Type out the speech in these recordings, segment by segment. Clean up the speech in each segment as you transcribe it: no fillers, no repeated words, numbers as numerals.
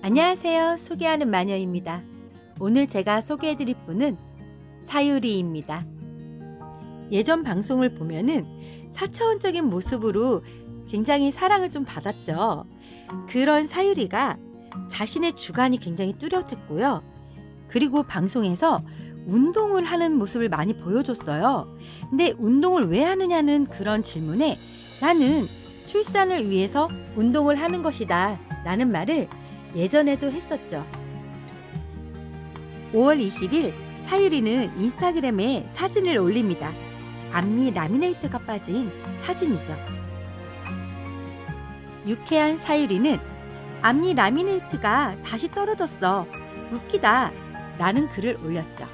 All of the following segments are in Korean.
안녕하세요. 소개하는 마녀입니다. 오늘 제가 소개해드릴 분은 사유리입니다. 예전 방송을 보면은 4차원적인 모습으로 굉장히 사랑을 좀 받았죠. 그런 사유리가 자신의 주관이 굉장히 뚜렷했고요. 그리고 방송에서 운동을 하는 모습을 많이 보여줬어요. 근데 운동을 왜 하느냐는 그런 질문에 나는 출산을 위해서 운동을 하는 것이다 라는 말을 예전에도 했었죠. 5월 20일 사유리는 인스타그램에 사진을 올립니다. 앞니 라미네이트가 빠진 사진이죠. 유쾌한 사유리는 앞니 라미네이트가 다시 떨어졌어. 웃기다 라는 글을 올렸죠.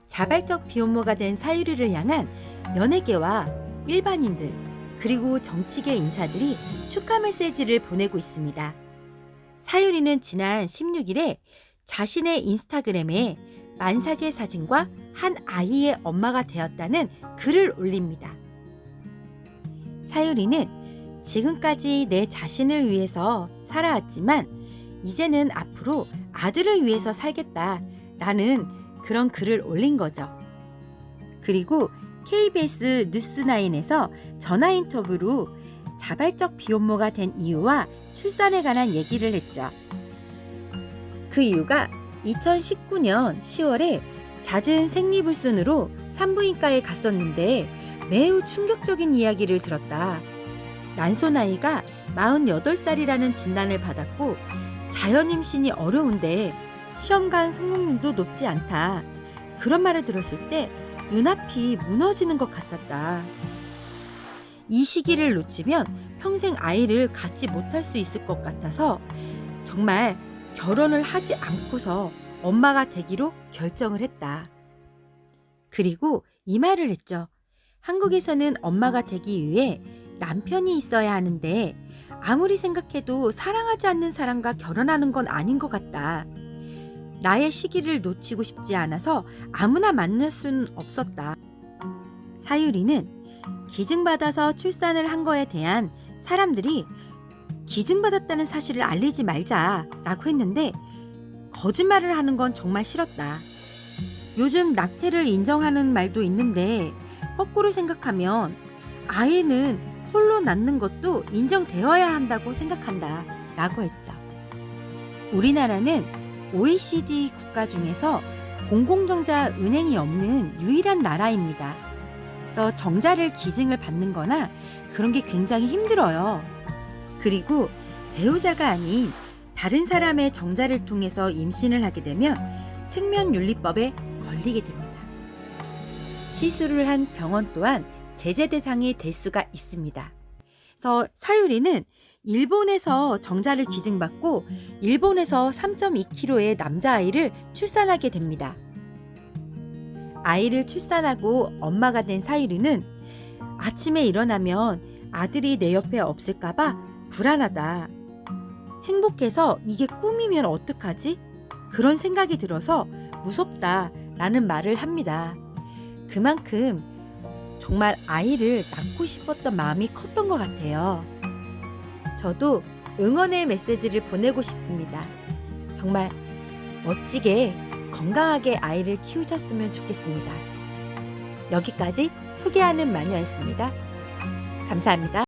자발적 비혼모가 된 사유리를 향한 연예계와 일반인들 그리고 정치계 인사들이 축하 메시지를 보내고 있습니다. 사유리는 지난 16일에 자신의 인스타그램에 만삭의 사진과 한 아이의 엄마가 되었다는 글을 올립니다. 사유리는 지금까지 내 자신을 위해서 살아왔지만 이제는 앞으로 아들을 위해서 살겠다라는 그런 글을 올린 거죠. 그리고 KBS 뉴스9에서 전화 인터뷰로 자발적 비혼모가 된 이유와 출산에 관한 얘기를 했죠. 그 이유가 2019년 10월에 잦은 생리불순으로 산부인과에 갔었는데 매우 충격적인 이야기를 들었다. 난소 나이가 48살이라는 진단을 받았고 자연임신이 어려운데 시험관 성공률도 높지 않다. 그런 말을 들었을 때 눈앞이 무너지는 것 같았다. 이 시기를 놓치면 평생 아이를 갖지 못할 수 있을 것 같아서 정말 결혼을 하지 않고서 엄마가 되기로 결정을 했다. 그리고 이 말을 했죠. 한국에서는 엄마가 되기 위해 남편이 있어야 하는데 아무리 생각해도 사랑하지 않는 사람과 결혼하는 건 아닌 것 같다. 나의 시기를 놓치고 싶지 않아서 아무나 만날 수는 없었다. 사유리는 기증받아서 출산을 한 거에 대한 사람들이 기증받았다는 사실을 알리지 말자라고 했는데 거짓말을 하는 건 정말 싫었다. 요즘 낙태를 인정하는 말도 있는데 거꾸로 생각하면 아이는 홀로 낳는 것도 인정되어야 한다고 생각한다 라고 했죠. 우리나라는 OECD 국가 중에서 공공정자 은행이 없는 유일한 나라입니다. 그래서 정자를 기증을 받는 거나 그런 게 굉장히 힘들어요. 그리고 배우자가 아닌 다른 사람의 정자를 통해서 임신을 하게 되면 생명윤리법에 걸리게 됩니다. 시술을 한 병원 또한 제재 대상이 될 수가 있습니다. 그래서 사유리는 일본에서 정자를 기증받고 일본에서 3.2kg의 남자아이를 출산하게 됩니다. 아이를 출산하고 엄마가 된 사유리는 아침에 일어나면 아들이 내 옆에 없을까봐 불안하다. 행복해서 이게 꿈이면 어떡하지? 그런 생각이 들어서 무섭다라는 말을 합니다. 그만큼 정말 아이를 낳고 싶었던 마음이 컸던 것 같아요. 저도 응원의 메시지를 보내고 싶습니다. 정말 멋지게 건강하게 아이를 키우셨으면 좋겠습니다. 여기까지 소개하는 마녀였습니다. 감사합니다.